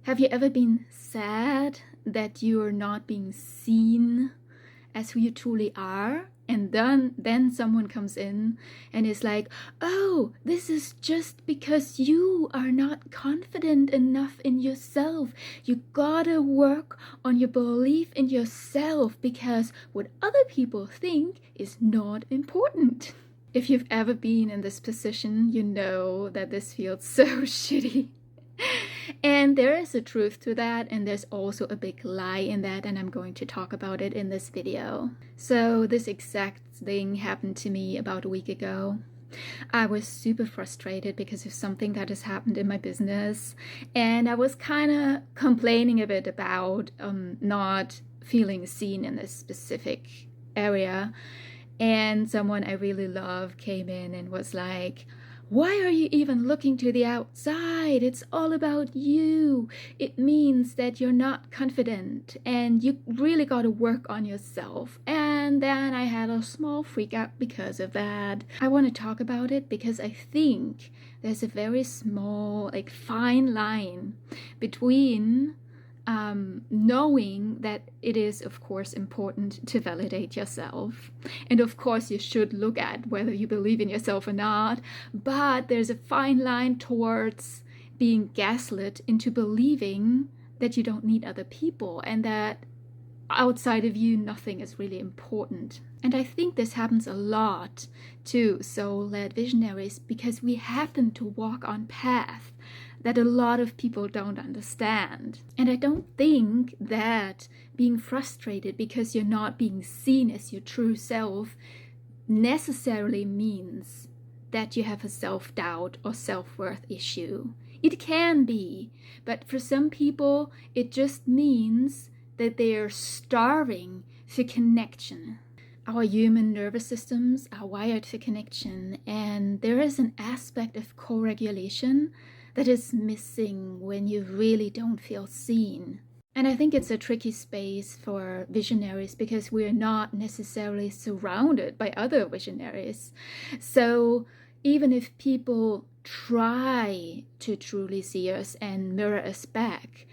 Have you ever been sad that you are not being seen as who you truly are? And then someone comes in and is like, oh, this is just because you are not confident enough in yourself. You gotta work on your belief in yourself because what other people think is not important. If you've ever been in this position, you know that this feels so shitty. And there is a truth to that, and there's also a big lie in that, and I'm going to talk about it in this video. So this exact thing happened to me about a week ago. I was super frustrated because of something that has happened in my business, and I was kind of complaining a bit about not feeling seen in this specific area. And someone I really love came in and was like, why are you even looking to the outside? It's all about you. It means that you're not confident and you really got to work on yourself. And then I had a small freak out because of that. I want to talk about it because I think there's a very small, fine line between knowing that it is, of course, important to validate yourself. And of course, you should look at whether you believe in yourself or not. But there's a fine line towards being gaslit into believing that you don't need other people and that outside of you, nothing is really important. And I think this happens a lot to soul-led visionaries because we happen to walk on paths that a lot of people don't understand. And I don't think that being frustrated because you're not being seen as your true self necessarily means that you have a self-doubt or self-worth issue. It can be, but for some people, it just means that they are starving for connection. Our human nervous systems are wired for connection, and there is an aspect of co-regulation that is missing when you really don't feel seen. And I think it's a tricky space for visionaries because we're not necessarily surrounded by other visionaries. So even if people try to truly see us and mirror us back,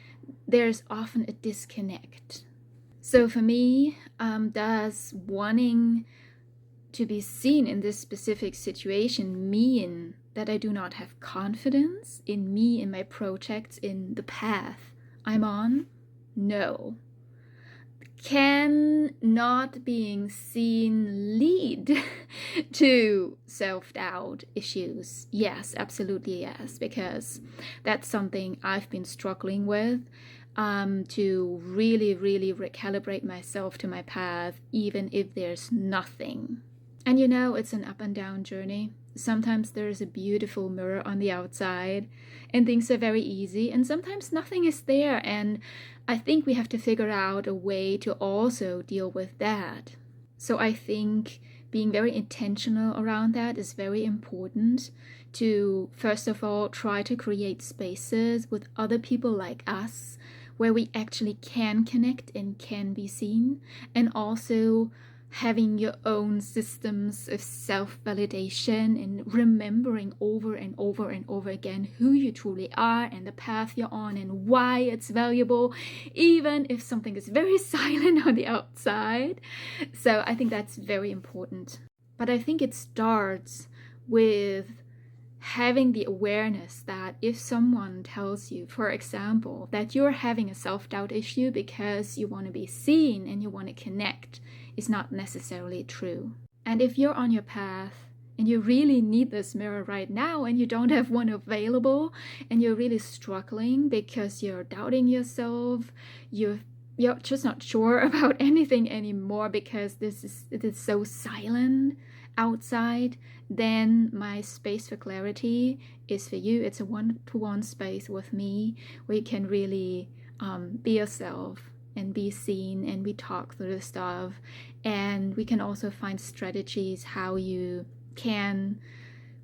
there's often a disconnect. So for me, does wanting to be seen in this specific situation mean that I do not have confidence in me, in my projects, in the path I'm on? No. Can not being seen lead to self-doubt issues? Yes, absolutely yes, because that's something I've been struggling with, to really recalibrate myself to my path, even if there's nothing. And it's an up and down journey. Sometimes there's a beautiful mirror on the outside and things are very easy, and sometimes nothing is there. And I think we have to figure out a way to also deal with that. So I think being very intentional around that is very important to, first of all, try to create spaces with other people like us where we actually can connect and can be seen, and also having your own systems of self-validation and remembering over and over and over again who you truly are and the path you're on and why it's valuable, even if something is very silent on the outside. So I think that's very important. But I think it starts with having the awareness that if someone tells you, for example, that you're having a self-doubt issue because you want to be seen and you want to connect, is not necessarily true. And if you're on your path and you really need this mirror right now and you don't have one available and you're really struggling because you're doubting yourself, you're just not sure about anything anymore because it is so silent outside, then my space for clarity is for you. It's a one-to-one space with me where you can really be yourself and be seen, and we talk through the stuff, and we can also find strategies how you can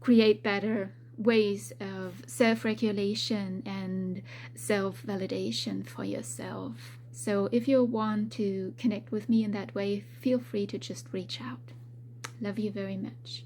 create better ways of self-regulation and self-validation for yourself. So if you want to connect with me in that way, feel free to just reach out. Love you very much.